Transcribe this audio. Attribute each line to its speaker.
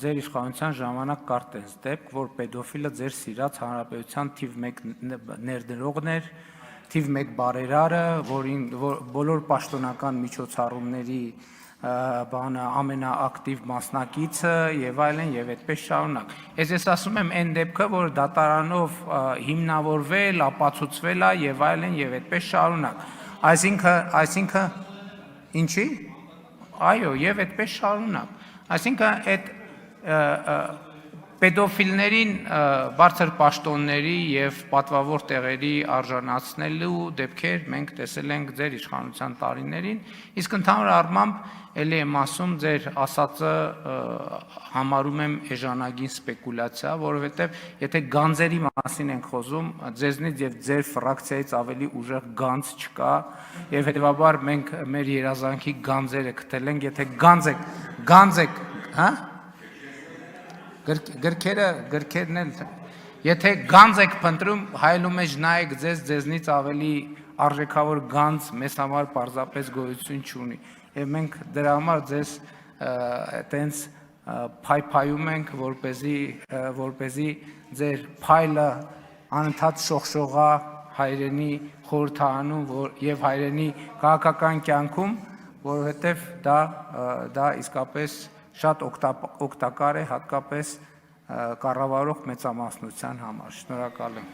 Speaker 1: ձեր իշխանության ժամանակ կար տես դեպք, որ պեդոֆիլը ձեր սիրած հանրապետության թիվ 1 ներդրողն էր, թիվ 1 բարերարը, որին բոլոր պաշտոնական միջոցառումների ամենաակտիվ մասնակիցը եւ այլն եւ այդպես շարունակ։ Ես ասում եմ այն դեպքը, որ դատարանով հիմնավորվել, ապացուցվել է եւ այլն եւ այդպես շարունակ։ Այսինքն ինչի՞։ Այո, եւ այդպես շարունակ։ Այսինքն այդ Պեդոֆիլներին բարձր պաշտոնների եւ պատվավոր տեղերի արժանացնելու դեպքեր մենք տեսել ենք ձեր իշխանության տարիներին, իսկ ընդհանուր առմամբ ելի եմ ասում ձեր ասածը համարում եմ էժանագին սպեկուլյացիա, որովհետեւ եթե գանձերի մասին ենք խոսում, ձեզնից եւ ձեր ֆրակցիայից ավելի ուժեղ գանձ չկա եւ հետեւաբար մենք մեր երազանքի գանձերը գտել ենք, եթե գանձ եք, հա? Գրքերն էլ, եթե գանձ եք փնտրում, հայելու մեջ նայեք ձեզնից ավելի արժեքավոր գանձ մեզ համար պարզապես գոյություն չունի։ Եվ մենք դրա համար ձեզ այտենց փայփայում ենք, որպեսզի ձեր փայլը անընդհատ շողշողա հայրենի խորհրդարանում եւ հայրենի քաղաքական կյանքում, որովհետեւ դա իսկապես շատ օգտակար է հատկապես կառավարող մեծամասնության համար։ Շնորհակալ եմ։